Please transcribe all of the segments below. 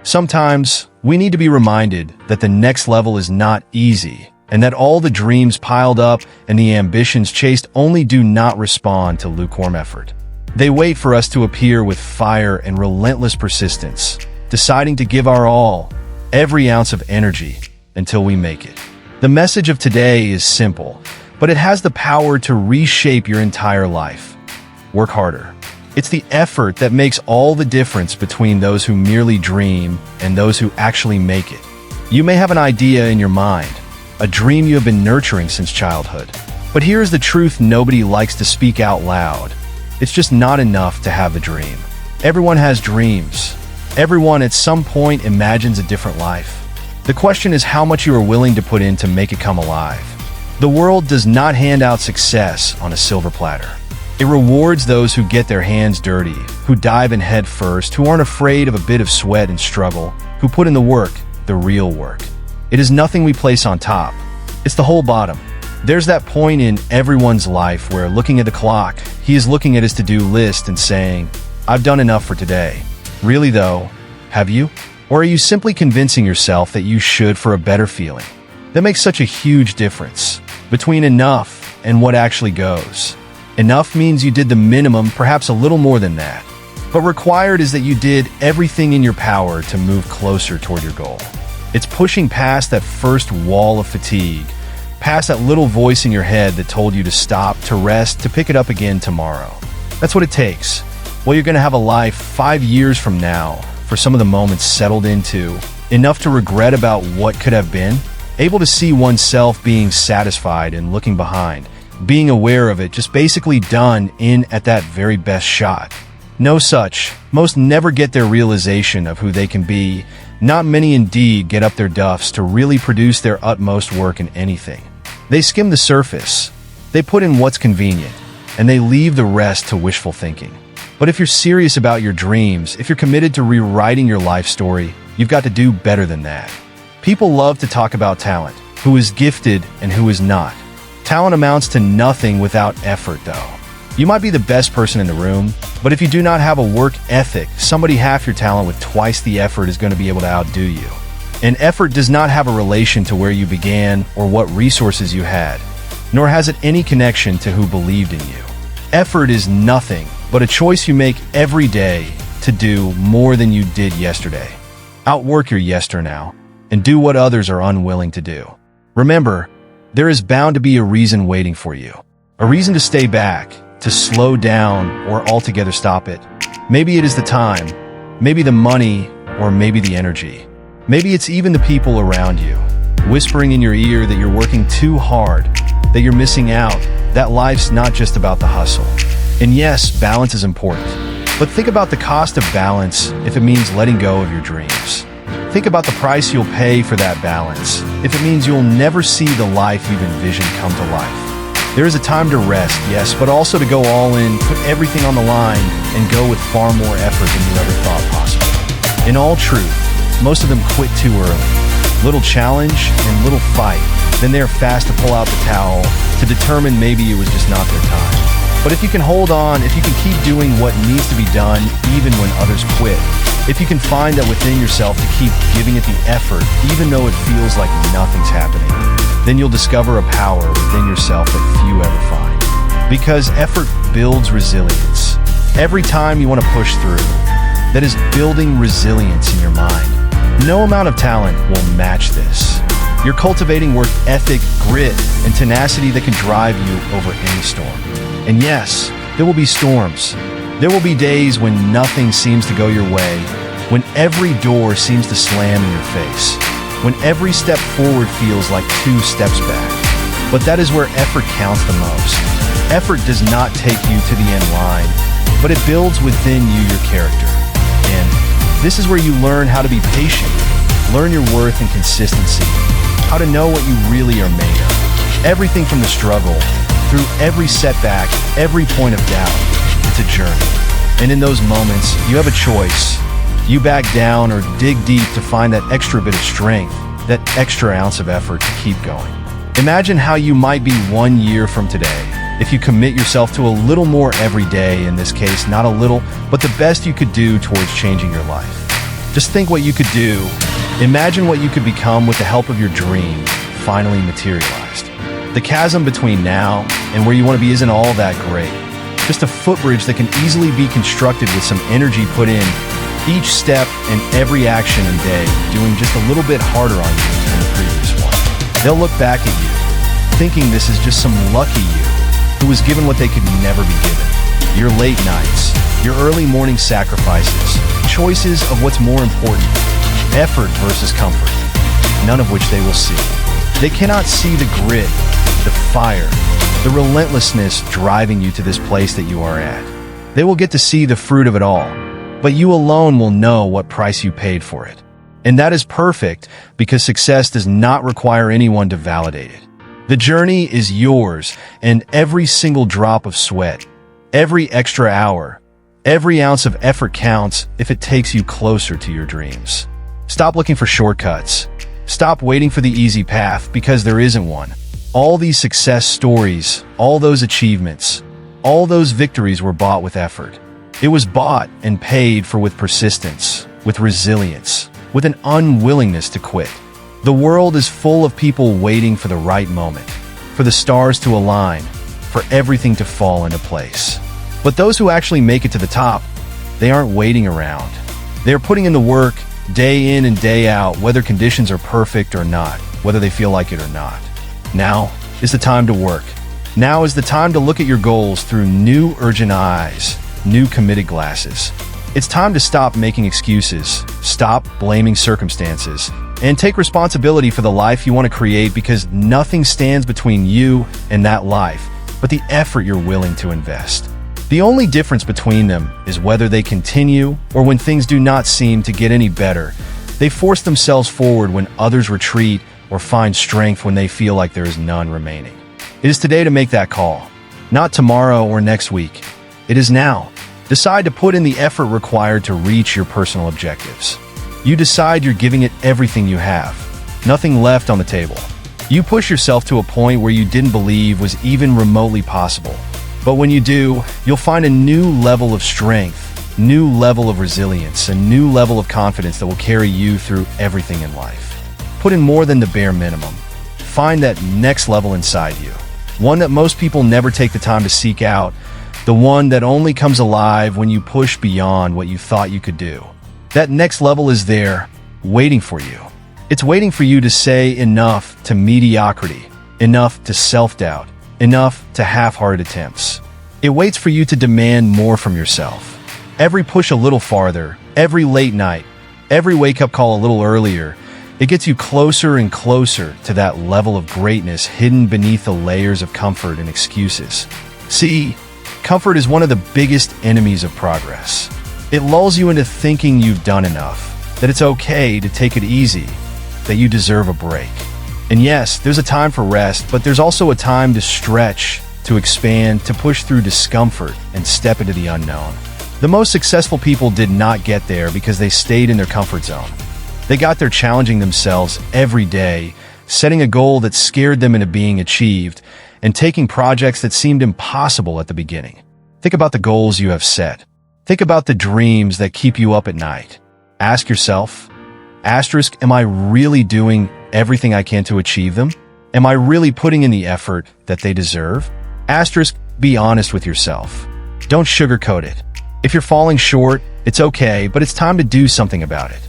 Sometimes, we need to be reminded that the next level is not easy, and that all the dreams piled up and the ambitions chased only do not respond to lukewarm effort. They wait for us to appear with fire and relentless persistence, deciding to give our all, every ounce of energy, until we make it. The message of today is simple, but it has the power to reshape your entire life. Work harder. It's the effort that makes all the difference between those who merely dream and those who actually make it. You may have an idea in your mind, a dream you have been nurturing since childhood. But here's the truth nobody likes to speak out loud. It's just not enough to have a dream. Everyone has dreams. Everyone at some point imagines a different life. The question is how much you are willing to put in to make it come alive. The world does not hand out success on a silver platter. It rewards those who get their hands dirty, who dive in head first, who aren't afraid of a bit of sweat and struggle, who put in the work, the real work. It is nothing we place on top. It's the whole bottom. There's that point in everyone's life where, looking at the clock, he is looking at his to-do list and saying, "I've done enough for today." Really though, have you? Or are you simply convincing yourself that you should for a better feeling? That makes such a huge difference between enough and what actually goes. Enough means you did the minimum, perhaps a little more than that. But required is that you did everything in your power to move closer toward your goal. It's pushing past that first wall of fatigue, past that little voice in your head that told you to stop, to rest, to pick it up again tomorrow. That's what it takes. Well, you're going to have a life 5 years from now, for some of the moments settled into, enough to regret about what could have been, able to see oneself being satisfied and looking behind, being aware of it, just basically done in at that very best shot. No such. Most never get their realization of who they can be. Not many indeed get up their duffs to really produce their utmost work in anything. They skim the surface. They put in what's convenient, and they leave the rest to wishful thinking. But if you're serious about your dreams, if you're committed to rewriting your life story, you've got to do better than that. People love to talk about talent, who is gifted and who is not. Talent amounts to nothing without effort, though. You might be the best person in the room, but if you do not have a work ethic, somebody half your talent with twice the effort is going to be able to outdo you. And effort does not have a relation to where you began or what resources you had, nor has it any connection to who believed in you. Effort is nothing but a choice you make every day to do more than you did yesterday. Outwork your yesternow and do what others are unwilling to do. Remember, there is bound to be a reason waiting for you. A reason to stay back, to slow down, or altogether stop it. Maybe it is the time, maybe the money, or maybe the energy. Maybe it's even the people around you, whispering in your ear that you're working too hard, that you're missing out, that life's not just about the hustle. And yes, balance is important. But think about the cost of balance if it means letting go of your dreams. Think about the price you'll pay for that balance if it means you'll never see the life you've envisioned come to life. There is a time to rest, yes, but also to go all in, put everything on the line, and go with far more effort than you ever thought possible. In all truth, most of them quit too early. Little challenge and little fight, then they're fast to pull out the towel to determine maybe it was just not their time. But if you can hold on, if you can keep doing what needs to be done even when others quit, if you can find that within yourself to keep giving it the effort even though it feels like nothing's happening, then you'll discover a power within yourself that few ever find. Because effort builds resilience. Every time you want to push through, that is building resilience in your mind. No amount of talent will match this. You're cultivating work ethic, grit, and tenacity that can drive you over any storm. And yes, there will be storms. There will be days when nothing seems to go your way, when every door seems to slam in your face, when every step forward feels like 2 steps back. But that is where effort counts the most. Effort does not take you to the end line, but it builds within you your character. And this is where you learn how to be patient, learn your worth and consistency, how to know what you really are made of. Everything from the struggle, through every setback, every point of doubt, it's a journey. And in those moments, you have a choice. You back down or dig deep to find that extra bit of strength, that extra ounce of effort to keep going. Imagine how you might be 1 year from today if you commit yourself to a little more every day, in this case, not a little, but the best you could do towards changing your life. Just think what you could do. Imagine what you could become with the help of your dream finally materialized. The chasm between now and where you want to be isn't all that great. Just a footbridge that can easily be constructed with some energy put in each step and every action and day, doing just a little bit harder on you than the previous one. They'll look back at you, thinking this is just some lucky you who was given what they could never be given. Your late nights, your early morning sacrifices, choices of what's more important, effort versus comfort, none of which they will see. They cannot see the grit, the fire, the relentlessness driving you to this place that you are at. They will get to see the fruit of it all, but you alone will know what price you paid for it. And that is perfect because success does not require anyone to validate it. The journey is yours, and every single drop of sweat, every extra hour, every ounce of effort counts if it takes you closer to your dreams. Stop looking for shortcuts. Stop waiting for the easy path because there isn't one. All these success stories, all those achievements, all those victories were bought with effort. It was bought and paid for with persistence, with resilience, with an unwillingness to quit. The world is full of people waiting for the right moment, for the stars to align, for everything to fall into place. But those who actually make it to the top, they aren't waiting around. They are putting in the work day in and day out, whether conditions are perfect or not, whether they feel like it or not. Now is the time to work. Now is the time to look at your goals through new urgent eyes, new committed glasses. It's time to stop making excuses, stop blaming circumstances, and take responsibility for the life you want to create because nothing stands between you and that life but the effort you're willing to invest. The only difference between them is whether they continue or when things do not seem to get any better. They force themselves forward when others retreat or find strength when they feel like there is none remaining. It is today to make that call, not tomorrow or next week. It is now. Decide to put in the effort required to reach your personal objectives. You decide you're giving it everything you have, nothing left on the table. You push yourself to a point where you didn't believe was even remotely possible. But when you do, you'll find a new level of strength, new level of resilience, a new level of confidence that will carry you through everything in life. Put in more than the bare minimum. Find that next level inside you, one that most people never take the time to seek out, the one that only comes alive when you push beyond what you thought you could do. That next level is there, waiting for you. It's waiting for you to say enough to mediocrity, enough to self-doubt, enough to half-hearted attempts. It waits for you to demand more from yourself. Every push a little farther, every late night, every wake-up call a little earlier, it gets you closer and closer to that level of greatness hidden beneath the layers of comfort and excuses. See, comfort is one of the biggest enemies of progress. It lulls you into thinking you've done enough, that it's okay to take it easy, that you deserve a break. And yes, there's a time for rest, but there's also a time to stretch, to expand, to push through discomfort and step into the unknown. The most successful people did not get there because they stayed in their comfort zone. They got there challenging themselves every day, setting a goal that scared them into being achieved, and taking projects that seemed impossible at the beginning. Think about the goals you have set. Think about the dreams that keep you up at night. Ask yourself, asterisk, am I really doing everything I can to achieve them? Am I really putting in the effort that they deserve? Asterisk, be honest with yourself. Don't sugarcoat it. If you're falling short, it's okay, but it's time to do something about it.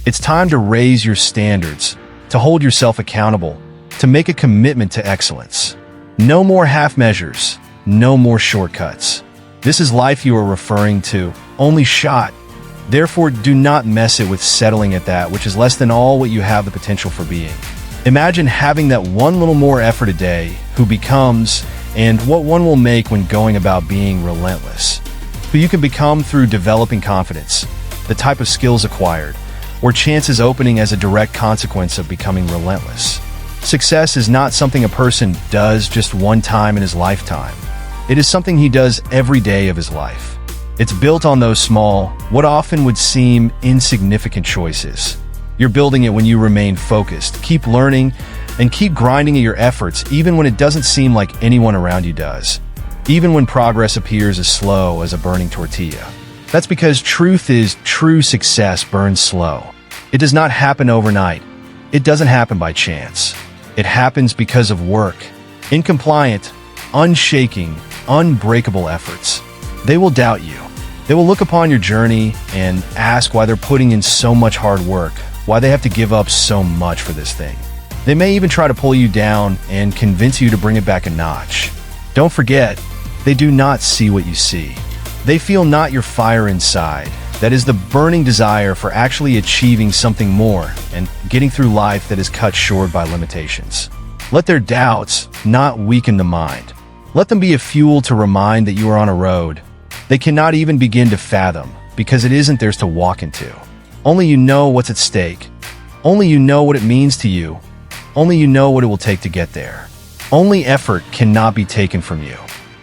It's time to raise your standards, to hold yourself accountable, to make a commitment to excellence. No more half measures, no more shortcuts. This is life you are referring to, only shot. Therefore, do not mess it with settling at that which is less than all what you have the potential for being. Imagine having that one little more effort a day, who becomes, and what one will make when going about being relentless. Who you can become through developing confidence, the type of skills acquired, or chances opening as a direct consequence of becoming relentless. Success is not something a person does just one time in his lifetime. It is something he does every day of his life. It's built on those small, what often would seem insignificant choices. You're building it when you remain focused, keep learning, and keep grinding at your efforts even when it doesn't seem like anyone around you does. Even when progress appears as slow as a burning tortilla. That's because true success burns slow. It does not happen overnight. It doesn't happen by chance. It happens because of work, incompliant, unshaking, unbreakable efforts. They will doubt you. They will look upon your journey and ask why they're putting in so much hard work, why they have to give up so much for this thing. They may even try to pull you down and convince you to bring it back a notch. Don't forget, they do not see what you see. They feel not your fire inside. That is the burning desire for actually achieving something more and getting through life that is cut short by limitations. Let their doubts not weaken the mind. Let them be a fuel to remind that you are on a road they cannot even begin to fathom because it isn't theirs to walk into. Only you know what's at stake. Only you know what it means to you. Only you know what it will take to get there. Only effort cannot be taken from you.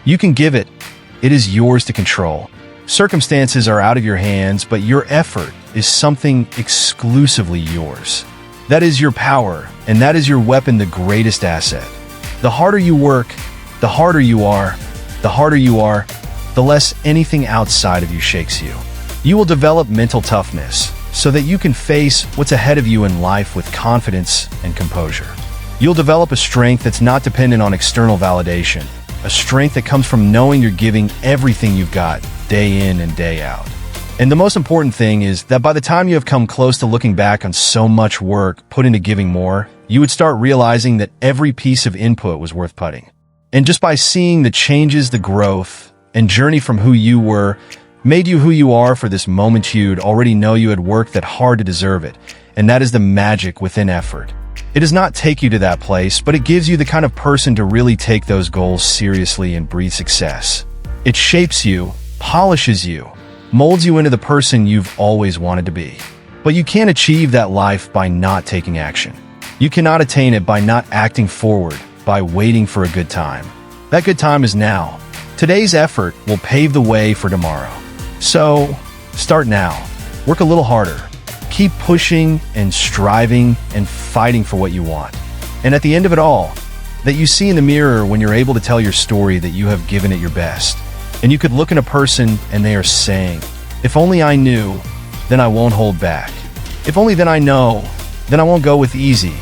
You can give it. It is yours to control. Circumstances are out of your hands, but your effort is something exclusively yours. That is your power, and that is your weapon, the greatest asset. The harder you work, the harder you are, the less anything outside of you shakes you. You will develop mental toughness so that you can face what's ahead of you in life with confidence and composure. You'll develop a strength that's not dependent on external validation, a strength that comes from knowing you're giving everything you've got day in and day out. And the most important thing is that by the time you have come close to looking back on so much work put into giving more, you would start realizing that every piece of input was worth putting. And just by seeing the changes, the growth, and journey from who you were, made you who you are for this moment, you'd already know you had worked that hard to deserve it. And that is the magic within effort. It does not take you to that place, but it gives you the kind of person to really take those goals seriously and breathe success. It shapes you, polishes you, molds you into the person you've always wanted to be. But you can't achieve that life by not taking action. You cannot attain it by not acting forward, by waiting for a good time. That good time is now. Today's effort will pave the way for tomorrow. So, start now. Work a little harder. Keep pushing and striving and fighting for what you want. And at the end of it all, that you see in the mirror when you're able to tell your story that you have given it your best. And you could look in a person and they are saying, if only I knew, then I won't hold back. If only then I know, then I won't go with easy.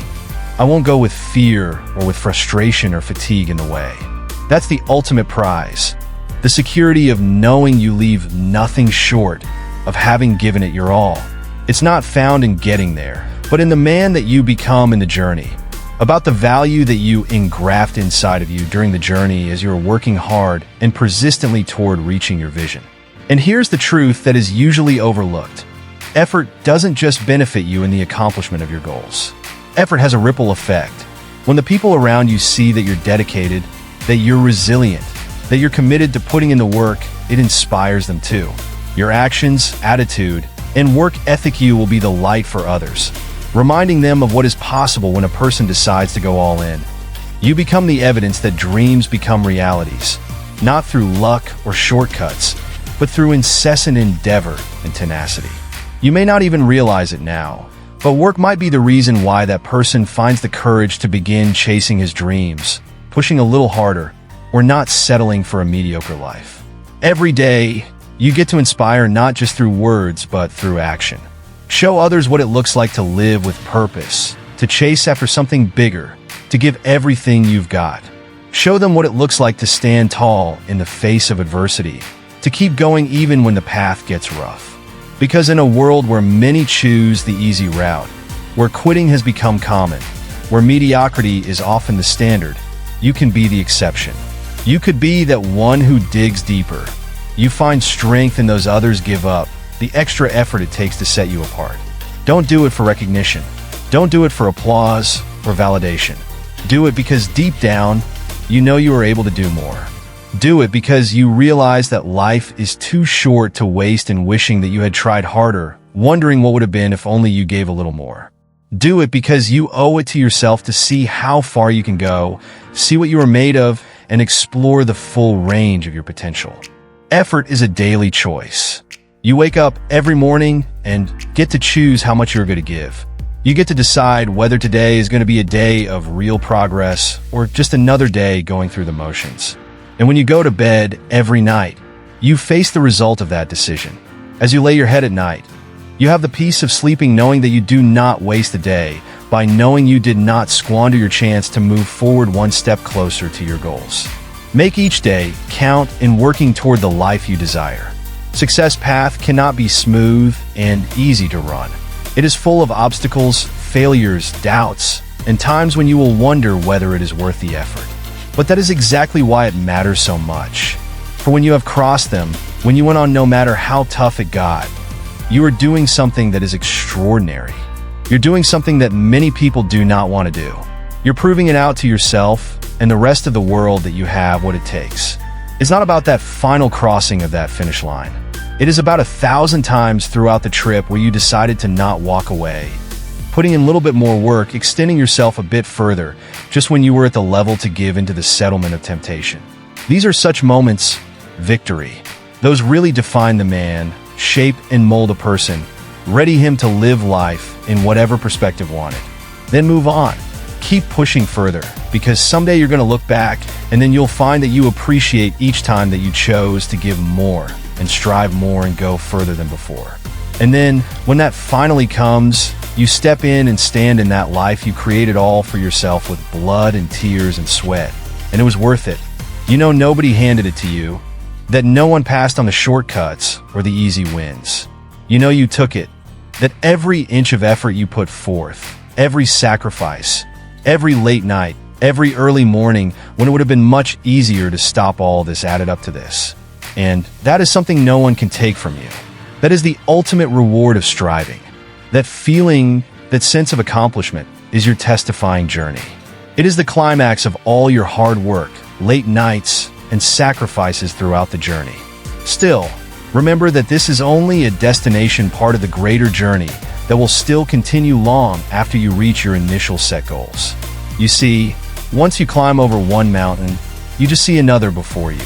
I won't go with fear or with frustration or fatigue in the way. That's the ultimate prize. The security of knowing you leave nothing short of having given it your all. It's not found in getting there, but in the man that you become in the journey. About the value that you engraft inside of you during the journey as you're working hard and persistently toward reaching your vision. And here's the truth that is usually overlooked. Effort doesn't just benefit you in the accomplishment of your goals. Effort has a ripple effect. When the people around you see that you're dedicated, that you're resilient, that you're committed to putting in the work, it inspires them too. Your actions, attitude, and work ethic will be the light for others, reminding them of what is possible when a person decides to go all in. You become the evidence that dreams become realities, not through luck or shortcuts, but through incessant endeavor and tenacity. You may not even realize it now, but work might be the reason why that person finds the courage to begin chasing his dreams, pushing a little harder, or not settling for a mediocre life. Every day, you get to inspire not just through words, but through action. Show others what it looks like to live with purpose, to chase after something bigger, to give everything you've got. Show them what it looks like to stand tall in the face of adversity, to keep going even when the path gets rough. Because in a world where many choose the easy route, where quitting has become common, where mediocrity is often the standard, you can be the exception. You could be that one who digs deeper. You find strength in those others give up, the extra effort it takes to set you apart. Don't do it for recognition. Don't do it for applause or validation. Do it because deep down, you know you are able to do more. Do it because you realize that life is too short to waste in wishing that you had tried harder, wondering what would have been if only you gave a little more. Do it because you owe it to yourself to see how far you can go, see what you are made of, and explore the full range of your potential. Effort is a daily choice. You wake up every morning and get to choose how much you're going to give. You get to decide whether today is going to be a day of real progress or just another day going through the motions. And when you go to bed every night, you face the result of that decision. As you lay your head at night, you have the peace of sleeping knowing that you do not waste a day by knowing you did not squander your chance to move forward one step closer to your goals. Make each day count in working toward the life you desire. Success path cannot be smooth and easy to run. It is full of obstacles, failures, doubts, and times when you will wonder whether it is worth the effort. But that is exactly why it matters so much. For when you have crossed them, when you went on no matter how tough it got, you are doing something that is extraordinary. You're doing something that many people do not want to do. You're proving it out to yourself and the rest of the world that you have what it takes. It's not about that final crossing of that finish line. It is about 1,000 times throughout the trip where you decided to not walk away, putting in a little bit more work, extending yourself a bit further, just when you were at the level to give into the settlement of temptation. These are such moments, victory. Those really define the man, shape and mold a person, ready him to live life in whatever perspective wanted. Then move on. Keep pushing further, because someday you're going to look back and then you'll find that you appreciate each time that you chose to give more and strive more and go further than before. And then when that finally comes, you step in and stand in that life you created all for yourself with blood and tears and sweat. And it was worth it. You know nobody handed it to you, that no one passed on the shortcuts or the easy wins. You know you took it, that every inch of effort you put forth, every sacrifice, every late night, every early morning when it would have been much easier to stop all this added up to this. And that is something no one can take from you. That is the ultimate reward of striving. That feeling, that sense of accomplishment is your testifying journey. It is the climax of all your hard work, late nights, and sacrifices throughout the journey. Still, remember that this is only a destination part of the greater journey that will still continue long after you reach your initial set goals. You see, once you climb over one mountain, you just see another before you.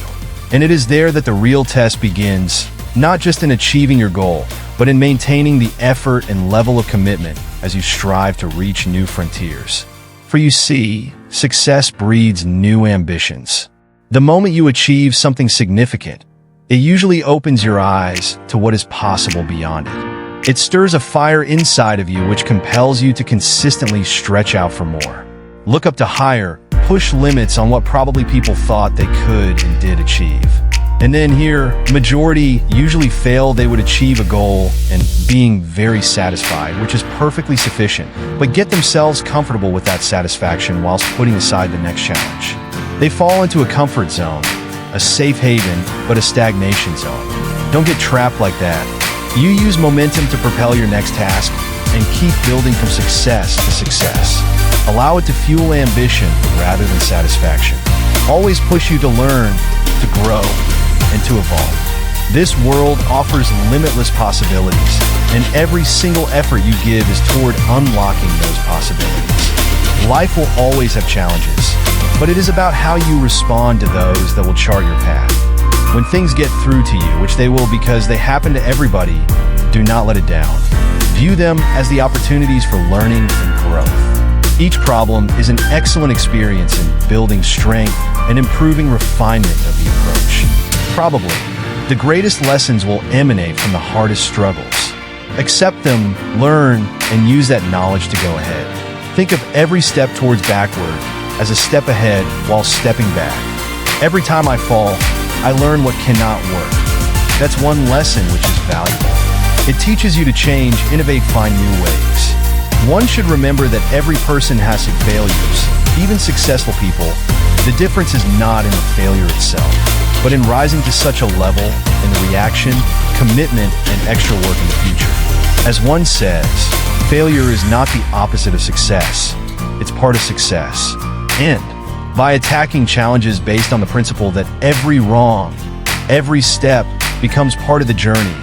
And it is there that the real test begins, not just in achieving your goal, but in maintaining the effort and level of commitment as you strive to reach new frontiers. For you see, success breeds new ambitions. The moment you achieve something significant, it usually opens your eyes to what is possible beyond it. It stirs a fire inside of you which compels you to consistently stretch out for more. Look up to higher, push limits on what probably people thought they could and did achieve. And then here, majority usually fail. They would achieve a goal and being very satisfied, which is perfectly sufficient, but get themselves comfortable with that satisfaction whilst putting aside the next challenge. They fall into a comfort zone, a safe haven, but a stagnation zone. Don't get trapped like that. You use momentum to propel your next task and keep building from success to success. Allow it to fuel ambition rather than satisfaction. Always push you to learn, to grow, and to evolve. This world offers limitless possibilities, and every single effort you give is toward unlocking those possibilities. Life will always have challenges, but it is about how you respond to those that will chart your path. When things get through to you, which they will because they happen to everybody, do not let it down. View them as the opportunities for learning and growth. Each problem is an excellent experience in building strength and improving refinement of the approach. Probably, the greatest lessons will emanate from the hardest struggles. Accept them, learn, and use that knowledge to go ahead. Think of every step towards backward as a step ahead while stepping back. Every time I fall, I learn what cannot work. That's one lesson which is valuable. It teaches you to change, innovate, find new ways. One should remember that every person has some failures, even successful people. The difference is not in the failure itself, but in rising to such a level, in the reaction, commitment, and extra work in the future. As one says, failure is not the opposite of success. It's part of success. And by attacking challenges based on the principle that every wrong, every step becomes part of the journey,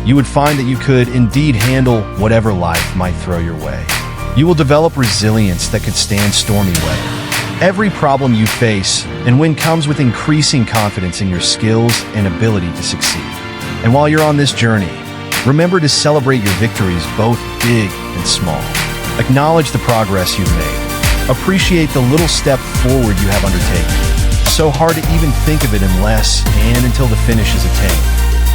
you would find that you could indeed handle whatever life might throw your way. You will develop resilience that could stand stormy weather. Every problem you face and win comes with increasing confidence in your skills and ability to succeed. And while you're on this journey, remember to celebrate your victories, both big and small. Acknowledge the progress you've made. Appreciate the little step forward you have undertaken. So hard to even think of it unless and until the finish is attained.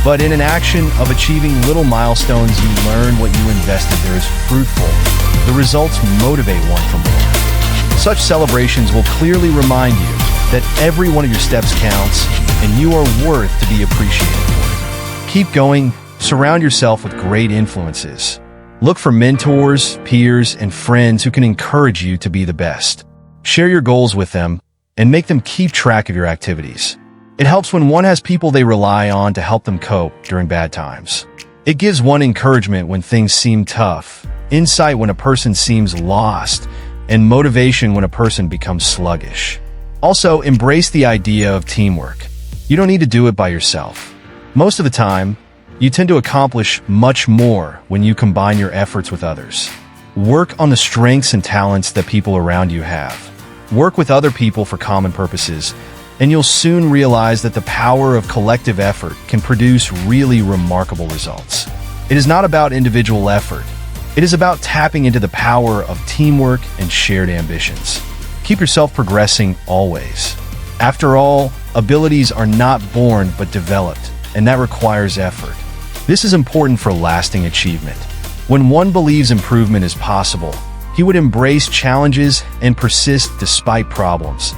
But in an action of achieving little milestones, you learn what you invested there is fruitful. The results motivate one for more. Such celebrations will clearly remind you that every one of your steps counts and you are worth to be appreciated for it. Keep going, surround yourself with great influences. Look for mentors, peers, and friends who can encourage you to be the best. Share your goals with them and make them keep track of your activities. It helps when one has people they rely on to help them cope during bad times. It gives one encouragement when things seem tough, insight when a person seems lost, and motivation when a person becomes sluggish. Also, embrace the idea of teamwork. You don't need to do it by yourself. Most of the time, you tend to accomplish much more when you combine your efforts with others. Work on the strengths and talents that people around you have. Work with other people for common purposes, and you'll soon realize that the power of collective effort can produce really remarkable results. It is not about individual effort. It is about tapping into the power of teamwork and shared ambitions. Keep yourself progressing always. After all, abilities are not born but developed, and that requires effort. This is important for lasting achievement. When one believes improvement is possible, he would embrace challenges and persist despite problems,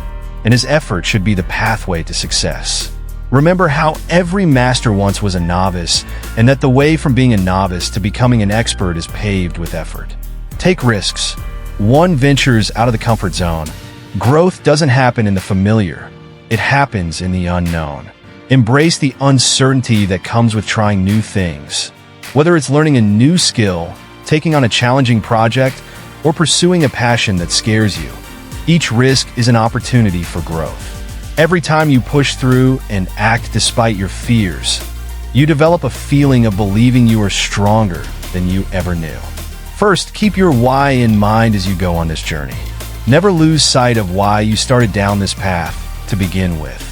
and his effort should be the pathway to success. Remember how every master once was a novice, and that the way from being a novice to becoming an expert is paved with effort. Take risks. One ventures out of the comfort zone. Growth doesn't happen in the familiar. It happens in the unknown. Embrace the uncertainty that comes with trying new things. Whether it's learning a new skill, taking on a challenging project, or pursuing a passion that scares you, each risk is an opportunity for growth. Every time you push through and act despite your fears, you develop a feeling of believing you are stronger than you ever knew. First, keep your why in mind as you go on this journey. Never lose sight of why you started down this path to begin with.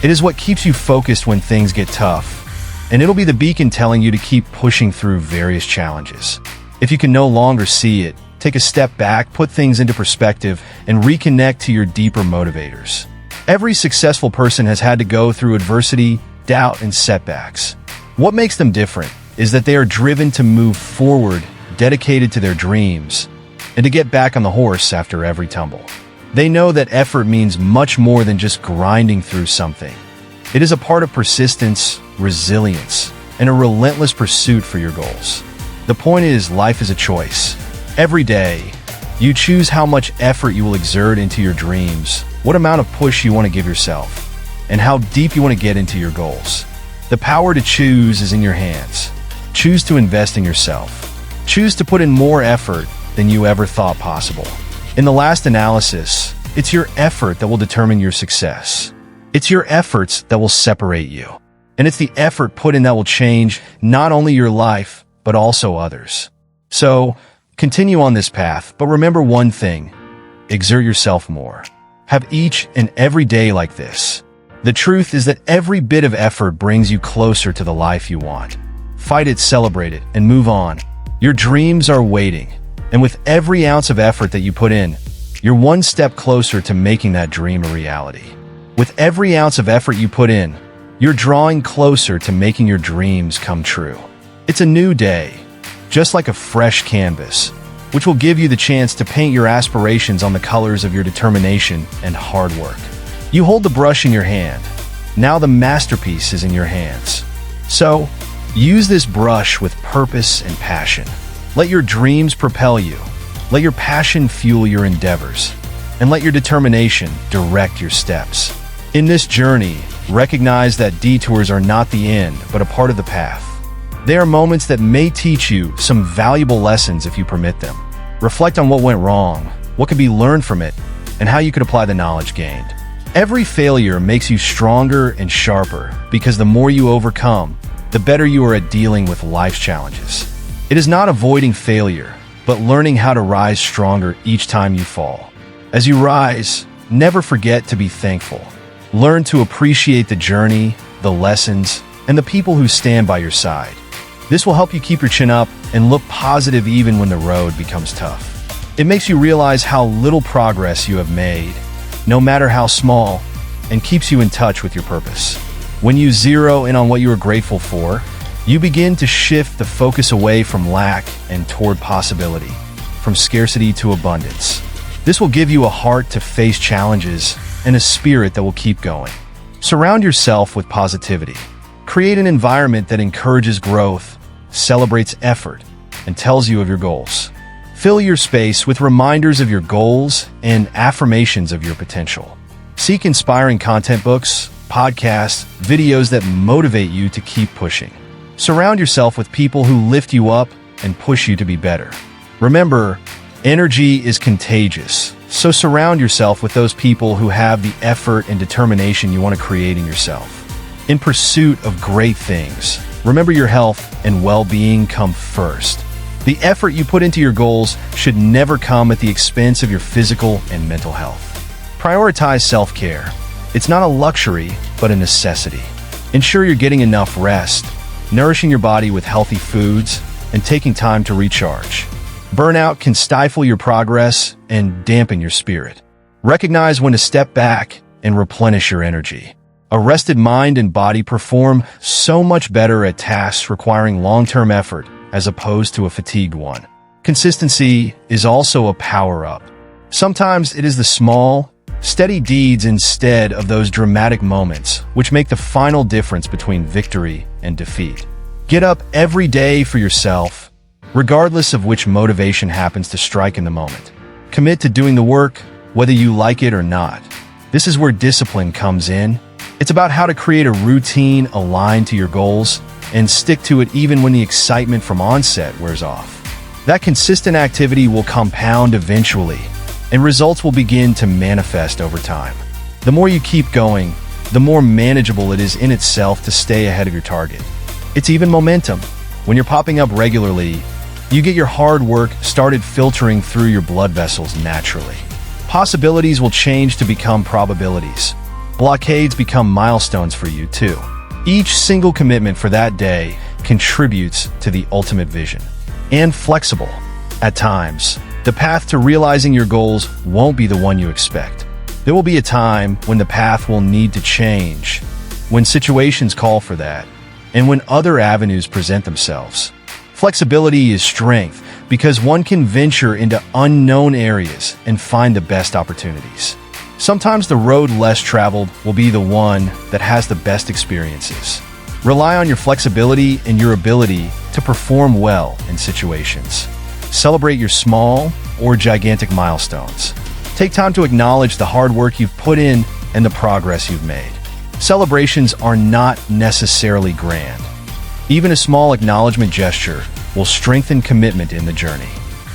It is what keeps you focused when things get tough, and it'll be the beacon telling you to keep pushing through various challenges. If you can no longer see it, take a step back, put things into perspective, and reconnect to your deeper motivators. Every successful person has had to go through adversity, doubt, and setbacks. What makes them different is that they are driven to move forward, dedicated to their dreams, and to get back on the horse after every tumble. They know that effort means much more than just grinding through something. It is a part of persistence, resilience, and a relentless pursuit for your goals. The point is, life is a choice. Every day, you choose how much effort you will exert into your dreams, what amount of push you want to give yourself, and how deep you want to get into your goals. The power to choose is in your hands. Choose to invest in yourself. Choose to put in more effort than you ever thought possible. In the last analysis, it's your effort that will determine your success. It's your efforts that will separate you. And it's the effort put in that will change not only your life, but also others. So, continue on this path, but remember one thing: exert yourself more. Have each and every day like this. The truth is that every bit of effort brings you closer to the life you want. Fight it, celebrate it, and move on. Your dreams are waiting, and with every ounce of effort that you put in, you're one step closer to making that dream a reality. With every ounce of effort you put in, you're drawing closer to making your dreams come true. It's a new day, just like a fresh canvas, which will give you the chance to paint your aspirations on the colors of your determination and hard work. You hold the brush in your hand. Now the masterpiece is in your hands. So, use this brush with purpose and passion. Let your dreams propel you. Let your passion fuel your endeavors. And let your determination direct your steps. In this journey, recognize that detours are not the end, but a part of the path. They are moments that may teach you some valuable lessons if you permit them. Reflect on what went wrong, what could be learned from it, and how you could apply the knowledge gained. Every failure makes you stronger and sharper, because the more you overcome, the better you are at dealing with life's challenges. It is not avoiding failure, but learning how to rise stronger each time you fall. As you rise, never forget to be thankful. Learn to appreciate the journey, the lessons, and the people who stand by your side. This will help you keep your chin up and look positive even when the road becomes tough. It makes you realize how little progress you have made, no matter how small, and keeps you in touch with your purpose. When you zero in on what you are grateful for, you begin to shift the focus away from lack and toward possibility, from scarcity to abundance. This will give you a heart to face challenges and a spirit that will keep going. Surround yourself with positivity. Create an environment that encourages growth, celebrates effort, and tells you of your goals. Fill your space with reminders of your goals and affirmations of your potential. Seek inspiring content books, podcasts, videos that motivate you to keep pushing. Surround yourself with people who lift you up and push you to be better. Remember, energy is contagious, so surround yourself with those people who have the effort and determination you want to create in yourself. In pursuit of great things, remember your health and well-being come first. The effort you put into your goals should never come at the expense of your physical and mental health. Prioritize self-care. It's not a luxury, but a necessity. Ensure you're getting enough rest, nourishing your body with healthy foods, and taking time to recharge. Burnout can stifle your progress and dampen your spirit. Recognize when to step back and replenish your energy. A rested mind and body perform so much better at tasks requiring long-term effort as opposed to a fatigued one. Consistency is also a power-up. Sometimes it is the small, steady deeds instead of those dramatic moments which make the final difference between victory and defeat. Get up every day for yourself, regardless of which motivation happens to strike in the moment. Commit to doing the work, whether you like it or not. This is where discipline comes in. It's about how to create a routine aligned to your goals and stick to it even when the excitement from onset wears off. That consistent activity will compound eventually, and results will begin to manifest over time. The more you keep going, the more manageable it is in itself to stay ahead of your target. It's even momentum. When you're popping up regularly, you get your hard work started filtering through your blood vessels naturally. Possibilities will change to become probabilities. Blockades become milestones for you too. Each single commitment for that day contributes to the ultimate vision. And flexible. At times, the path to realizing your goals won't be the one you expect. There will be a time when the path will need to change, when situations call for that, and when other avenues present themselves. Flexibility is strength because one can venture into unknown areas and find the best opportunities. Sometimes the road less traveled will be the one that has the best experiences. Rely on your flexibility and your ability to perform well in situations. Celebrate your small or gigantic milestones. Take time to acknowledge the hard work you've put in and the progress you've made. Celebrations are not necessarily grand. Even a small acknowledgement gesture will strengthen commitment in the journey.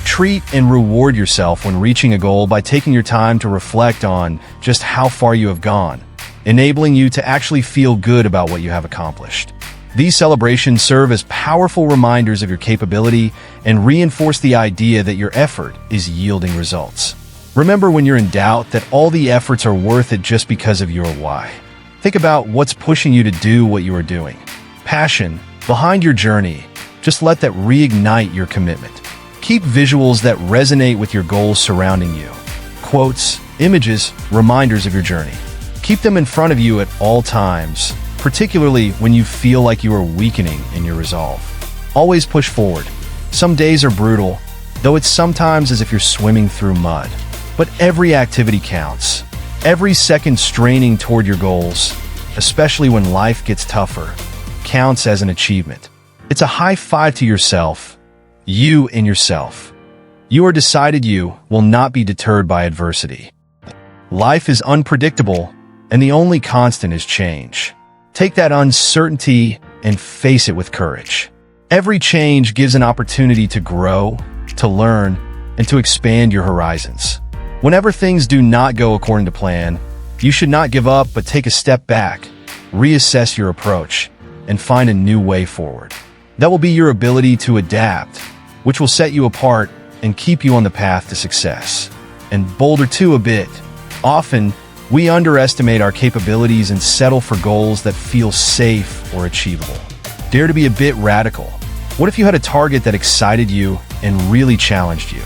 Treat and reward yourself when reaching a goal by taking your time to reflect on just how far you have gone, enabling you to actually feel good about what you have accomplished. These celebrations serve as powerful reminders of your capability and reinforce the idea that your effort is yielding results. Remember when you're in doubt that all the efforts are worth it just because of your why. Think about what's pushing you to do what you are doing. Passion behind your journey. Just let that reignite your commitment. Keep visuals that resonate with your goals surrounding you. Quotes, images, reminders of your journey. Keep them in front of you at all times, particularly when you feel like you are weakening in your resolve. Always push forward. Some days are brutal, though it's sometimes as if you're swimming through mud. But every activity counts. Every second straining toward your goals, especially when life gets tougher, counts as an achievement. It's a high five to yourself. You in yourself. You are decided you will not be deterred by adversity. Life is unpredictable, and the only constant is change. Take that uncertainty and face it with courage. Every change gives an opportunity to grow, to learn, and to expand your horizons. Whenever things do not go according to plan, you should not give up but take a step back, reassess your approach, and find a new way forward. That will be your ability to adapt, which will set you apart and keep you on the path to success. And bolder too a bit. Often, we underestimate our capabilities and settle for goals that feel safe or achievable. Dare to be a bit radical. What if you had a target that excited you and really challenged you?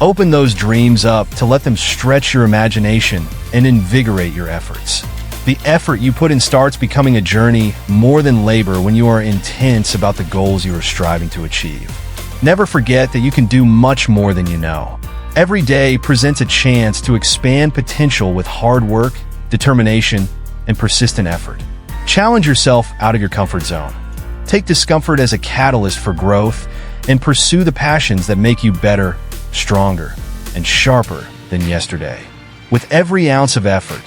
Open those dreams up to let them stretch your imagination and invigorate your efforts. The effort you put in starts becoming a journey more than labor when you are intense about the goals you are striving to achieve. Never forget that you can do much more than you know. Every day presents a chance to expand potential with hard work, determination, and persistent effort. Challenge yourself out of your comfort zone. Take discomfort as a catalyst for growth and pursue the passions that make you better, stronger, and sharper than yesterday. With every ounce of effort,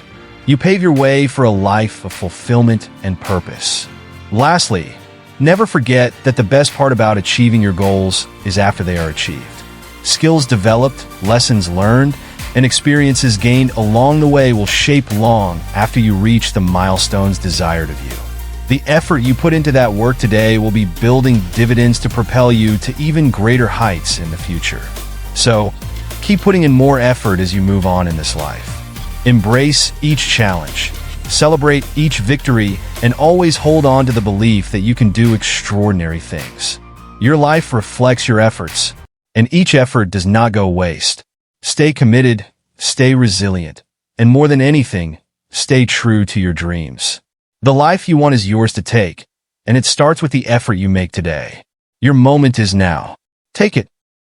you pave your way for a life of fulfillment and purpose. Lastly, never forget that the best part about achieving your goals is after they are achieved. Skills developed, lessons learned, and experiences gained along the way will shape long after you reach the milestones desired of you. The effort you put into that work today will be building dividends to propel you to even greater heights in the future. So, keep putting in more effort as you move on in this life. Embrace each challenge, celebrate each victory, and always hold on to the belief that you can do extraordinary things. Your life reflects your efforts, and each effort does not go waste. Stay committed, stay resilient, and more than anything, stay true to your dreams. The life you want is yours to take, and it starts with the effort you make today. Your moment is now. Take it.